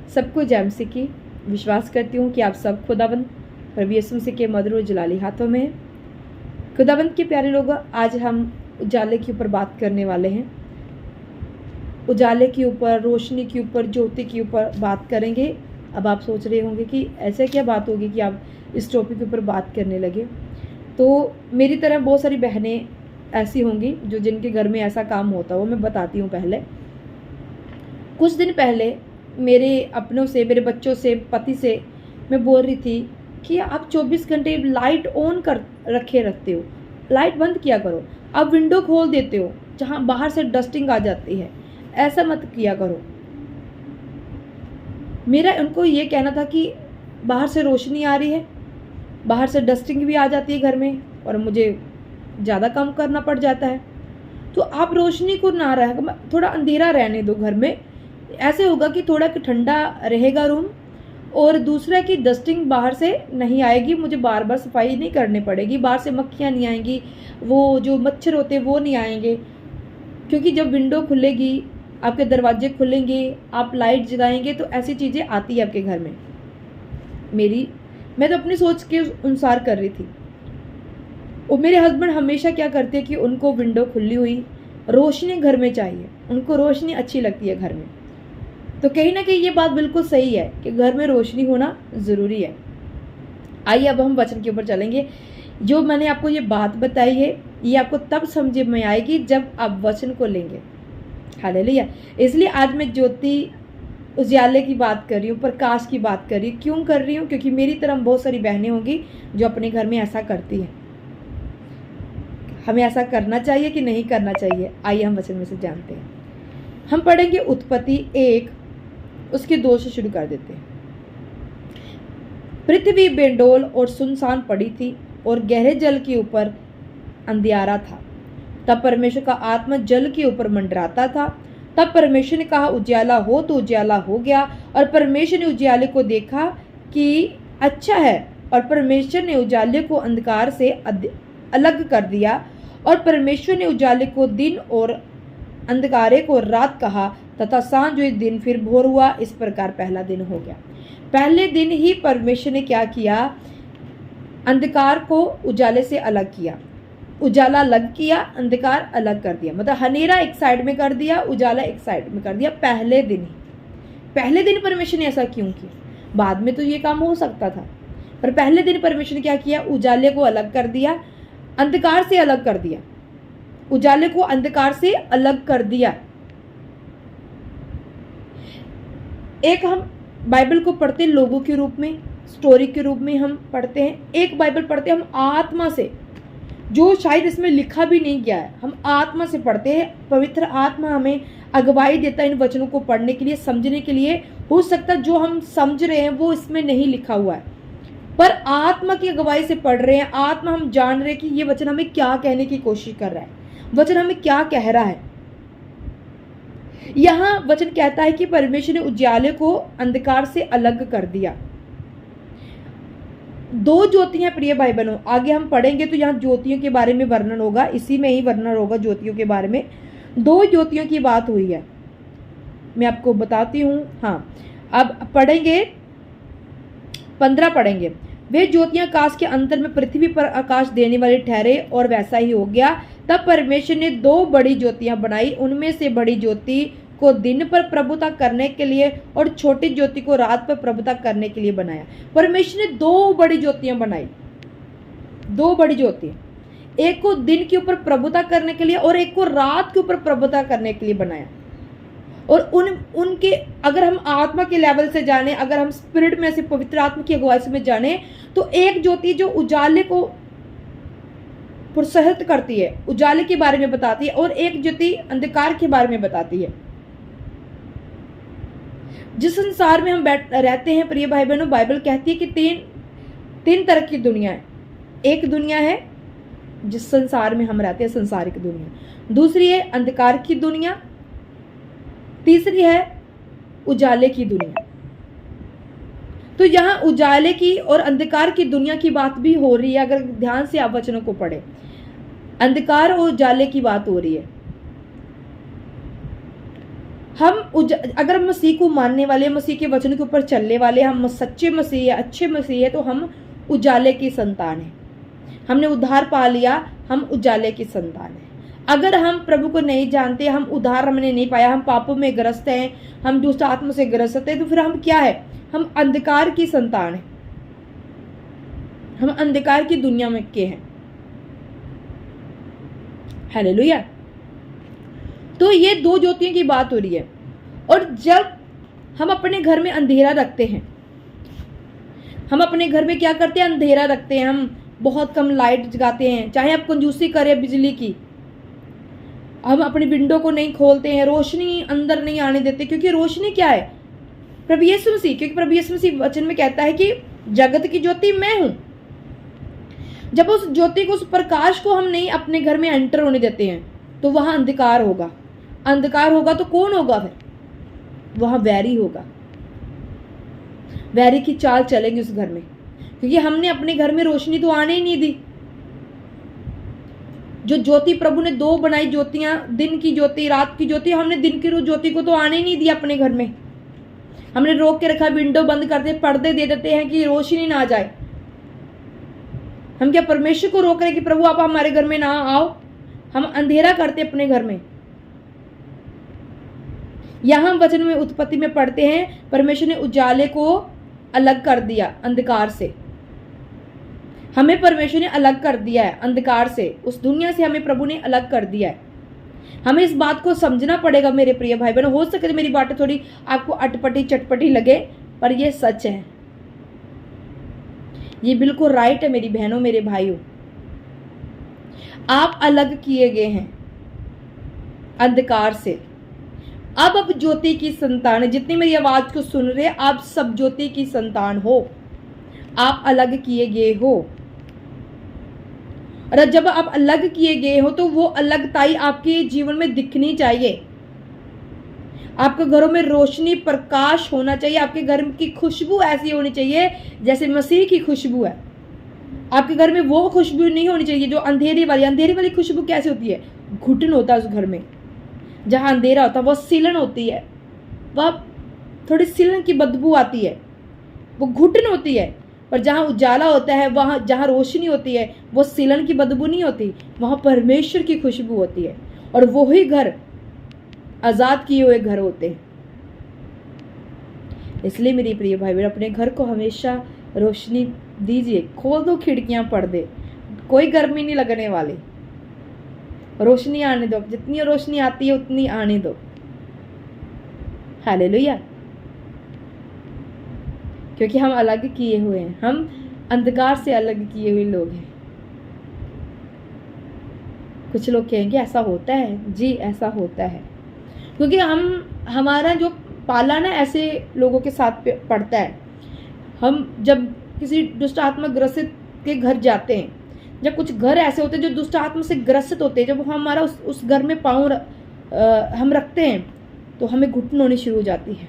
सबको जय मसीह की। विश्वास करती हूँ कि आप सब खुदाबंद प्रभु यीशु मसीह के मधुर और जलाली हाथों में हैं। खुदाबंद के प्यारे लोग, आज हम उजाले के ऊपर बात करने वाले हैं। उजाले के ऊपर, रोशनी के ऊपर, ज्योति के ऊपर बात करेंगे। अब आप सोच रहे होंगे कि ऐसे क्या बात होगी कि आप इस टॉपिक के ऊपर बात करने लगे। तो मेरी तरह बहुत सारी बहनें ऐसी होंगी जो जिनके घर में ऐसा काम होता हो। मैं बताती हूँ। पहले कुछ दिन पहले मेरे अपनों से, मेरे बच्चों से, पति से मैं बोल रही थी कि आप 24 घंटे लाइट ऑन कर रखते हो, लाइट बंद किया करो। आप विंडो खोल देते हो जहाँ बाहर से डस्टिंग आ जाती है, ऐसा मत किया करो। मेरा उनको ये कहना था कि बाहर से रोशनी आ रही है, बाहर से डस्टिंग भी आ जाती है घर में और मुझे ज़्यादा काम करना पड़ जाता है। तो आप रोशनी को ना रह, थोड़ा अंधेरा रहने दो घर में। ऐसे होगा कि थोड़ा ठंडा रहेगा रूम, और दूसरा कि डस्टिंग बाहर से नहीं आएगी, मुझे बार बार सफाई नहीं करनी पड़ेगी, बाहर से मक्खियाँ नहीं आएंगी, वो जो मच्छर होते हैं वो नहीं आएंगे। क्योंकि जब विंडो खुलेगी, आपके दरवाजे खुलेंगे, आप लाइट जलाएंगे तो ऐसी चीज़ें आती है आपके घर में। मैं तो अपनी सोच के अनुसार कर रही थी। और मेरे हस्बैंड हमेशा क्या करते हैं कि उनको विंडो खुली हुई, रोशनी घर में चाहिए, उनको रोशनी अच्छी लगती है घर में। तो कहीं ना कहीं ये बात बिल्कुल सही है कि घर में रोशनी होना ज़रूरी है। आइए अब हम वचन के ऊपर चलेंगे। जो मैंने आपको ये बात बताई है, ये आपको तब समझ में आएगी जब आप वचन को लेंगे। हालेलुया। इसलिए आज मैं ज्योति, उजाले की बात कर रही हूँ, प्रकाश की बात कर रही हूँ। क्यों कर रही हूँ? क्योंकि मेरी तरह बहुत सारी बहनें होंगी जो अपने घर में ऐसा करती हैं। हमें ऐसा करना चाहिए कि नहीं करना चाहिए? आइए हम वचन में से जानते हैं। हम पढ़ेंगे उत्पत्ति 1 उसके 2 से शुरू कर देते हैं। पृथ्वी बेडौल और सुनसान पड़ी थी और गहरे जल के ऊपर अंधियारा था। तब परमेश्वर का आत्मा जल के ऊपर मंडराता था। तब परमेश्वर ने कहा उजियाला हो, तो उजियाला हो गया। और परमेश्वर ने उजियाले को देखा कि अच्छा है, और परमेश्वर ने उजाले को अंधकार से अलग कर दिया। और परमेश्वर ने उजाले को दिन और अंधकारे को रात कहा, तथा सांझ हुई दिन फिर भोर हुआ। इस प्रकार पहला दिन हो गया। पहले दिन ही परमेश्वर ने क्या किया? अंधकार को उजाले से अलग किया। उजाला अलग किया, अंधकार अलग कर दिया। मतलब हनेरा एक साइड में कर दिया, उजाला एक साइड में कर दिया। पहले दिन परमेश्वर ने ऐसा क्यों किया? बाद में तो ये काम हो सकता था, पर पहले दिन परमेश्वर ने क्या किया? उजाले को अलग कर दिया, अंधकार से अलग कर दिया। उजाले को अंधकार से अलग कर दिया। एक हम बाइबल को पढ़ते हैं लोगों के रूप में, स्टोरी के रूप में हम पढ़ते हैं। एक बाइबल पढ़ते हैं हम आत्मा से, जो शायद इसमें लिखा भी नहीं गया है। हम आत्मा से पढ़ते हैं। पवित्र आत्मा हमें अगुवाई देता है इन वचनों को पढ़ने के लिए, समझने के लिए। हो सकता है जो हम समझ रहे हैं वो इसमें नहीं लिखा हुआ है, पर आत्मा की अगुवाई से पढ़ रहे हैं। आत्मा हम जान रहे हैं कि ये वचन हमें क्या कहने की कोशिश कर रहा है, वचन हमें क्या कह रहा है। यहां वचन कहता है कि परमेश्वर ने उजियाले को अंधकार से अलग कर दिया। 2 ज्योतियां प्रिय भाई बहनों, आगे हम पढ़ेंगे तो यहाँ ज्योतियों के बारे में वर्णन होगा, इसी में ही वर्णन होगा ज्योतियों के बारे में। 2 ज्योतियों की बात हुई है, मैं आपको बताती हूँ। हाँ, अब पढ़ेंगे 15 पढ़ेंगे। वे ज्योतियां आकाश के अंतर में पृथ्वी पर आकाश देने वाले ठहरे, और वैसा ही हो गया। तब परमेश्वर ने 2 बड़ी ज्योतियां बनाई। उनमें से बड़ी ज्योति को दिन पर प्रभुता करने के लिए और छोटी ज्योति को रात पर प्रभुता करने के लिए बनाया। परमेश्वर ने 2 बड़ी ज्योतियां बनाई, 2 बड़ी ज्योति, एक को दिन के ऊपर प्रभुता करने के लिए और एक को रात के ऊपर प्रभुता करने के लिए बनाया। और उनके अगर हम आत्मा के लेवल से जाने, अगर हम स्पिरिट में से पवित्र आत्मा की अगुवाई में जाने, तो एक ज्योति जो उजाले को प्रोत्साहित करती है, उजाले के बारे में बताती है, और एक ज्योति अंधकार के बारे में बताती है। जिस संसार में हम रहते हैं प्रिय भाई बहनों, बाइबल कहती है कि तीन तरह की दुनिया है। एक दुनिया है जिस संसार में हम रहते हैं, संसारिक दुनिया। दूसरी है अंधकार की दुनिया। तीसरी है उजाले की दुनिया। तो यहाँ उजाले की और अंधकार की दुनिया की बात भी हो रही है। अगर ध्यान से आप वचनों को पढ़े, अंधकार और उजाले की बात हो रही है। अगर हम मसीह को मानने वाले, मसीह के वचन के ऊपर चलने वाले, हम सच्चे मसीह है, अच्छे मसीह है, तो हम उजाले की संतान है। हमने उद्धार पा लिया, हम उजाले की संतान है। अगर हम प्रभु को नहीं जानते, हम उद्धार हमने नहीं पाया, हम पापों में ग्रस्त हैं, हम दुष्ट आत्मा से ग्रस्त हैं, तो फिर हम क्या है? हम अंधकार की संतान है, हम अंधकार की दुनिया में के हैं। हालेलुया। तो ये दो ज्योतियों की बात हो रही है। और जब हम अपने घर में अंधेरा रखते हैं, हम अपने घर में क्या करते हैं? अंधेरा रखते हैं, हम बहुत कम लाइट जगाते हैं, चाहे आप कंजूसी करें बिजली की, हम अपनी विंडो को नहीं खोलते हैं, रोशनी अंदर नहीं आने देते, क्योंकि रोशनी क्या है? प्रभु यीशु मसीह। क्योंकि प्रभु यीशु मसीह वचन में कहता है कि जगत की ज्योति मैं हूं। जब उस ज्योति को, उस प्रकाश को हम नहीं अपने घर में एंटर होने देते हैं, तो वहां अंधकार होगा। अंधकार होगा तो कौन होगा? फिर वहां वैरी होगा, वैरी की चाल चलेगी उस घर में, क्योंकि हमने अपने घर में रोशनी तो आने ही नहीं दी। जो ज्योति प्रभु ने दो बनाई ज्योतियां, दिन की ज्योति, रात की ज्योति, हमने दिन की ज्योति को तो आने ही नहीं दिया अपने घर में। हमने रोक के रखा, विंडो बंद करते, पर्दे दे देते हैं कि रोशनी ना जाए। हम क्या परमेश्वर को रोक रहे कि प्रभु आप हमारे घर में ना आओ? हम अंधेरा करते अपने घर में। यहां वचन में उत्पत्ति में पढ़ते हैं, परमेश्वर ने उजाले को अलग कर दिया अंधकार से। हमें परमेश्वर ने अलग कर दिया है अंधकार से, उस दुनिया से हमें प्रभु ने अलग कर दिया है। हमें इस बात को समझना पड़ेगा मेरे प्रिय भाई बहनों। हो सके तो मेरी बातें थोड़ी आपको अटपटी चटपटी लगे, पर ये सच है, ये बिल्कुल राइट है मेरी बहनों, मेरे भाइयों। आप अलग किए गए हैं अंधकार से। अब ज्योति की संतान है। जितनी मेरी आवाज को सुन रहे, आप सब ज्योति की संतान हो, आप अलग किए गए हो। और जब आप अलग किए गए हो, तो वो अलगताई आपके जीवन में दिखनी चाहिए। आपके घरों में रोशनी, प्रकाश होना चाहिए। आपके घर की खुशबू ऐसी होनी चाहिए जैसे मसीह की खुशबू है। आपके घर में वो खुशबू नहीं होनी चाहिए जो अंधेरी वाली। अंधेरी वाली खुशबू कैसी होती है? घुटन होता है उस घर में। जहां अंधेरा होता है वो सिलन होती है, वह थोड़ी सिलन की बदबू आती है, वो घुटन होती है। पर जहां उजाला होता है, वहां जहां रोशनी होती है, वो सिलन की बदबू नहीं होती, वहां परमेश्वर की खुशबू होती है। और वही घर आजाद किए हुए घर होते हैं। इसलिए मेरी प्रिय भाई बहन, अपने घर को हमेशा रोशनी दीजिए। खोल दो खिड़कियां, पर्दे, कोई गर्मी नहीं लगने वाली। रोशनी आने दो, जितनी रोशनी आती है उतनी आने दो। हालेलुया। क्योंकि हम अलग किए हुए हैं, हम अंधकार से अलग किए हुए लोग हैं। कुछ लोग कहेंगे ऐसा होता है। जी, ऐसा होता है, क्योंकि हमारा जो पाला ना ऐसे लोगों के साथ पड़ता है। हम जब किसी दुष्ट आत्मा ग्रसित के घर जाते हैं, जब कुछ घर ऐसे होते हैं जो दुष्ट आत्मा से ग्रसित होते हैं, जब हमारा उस घर में पाँव हम रखते हैं, तो हमें घुटन होनी शुरू हो जाती है,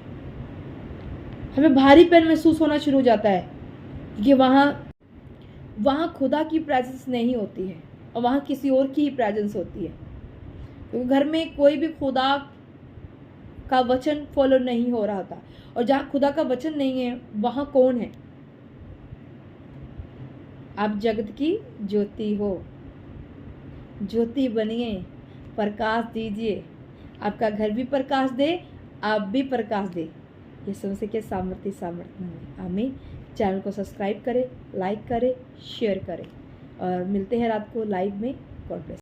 हमें भारीपन महसूस होना शुरू हो जाता है, क्योंकि वहाँ खुदा की प्रेजेंस नहीं होती है और वहाँ किसी और की ही प्रेजेंस होती है। क्योंकि घर में कोई भी खुदा का वचन फॉलो नहीं हो रहा था, और जहाँ खुदा का वचन नहीं है वहाँ कौन है? आप जगत की ज्योति हो। ज्योति बनिए, प्रकाश दीजिए। आपका घर भी प्रकाश दे, आप भी प्रकाश दे। यीशु मसीह के सामर्थ्य में। आमीन। चैनल को सब्सक्राइब करें, लाइक करें, शेयर करें, और मिलते हैं रात को लाइव में। God bless.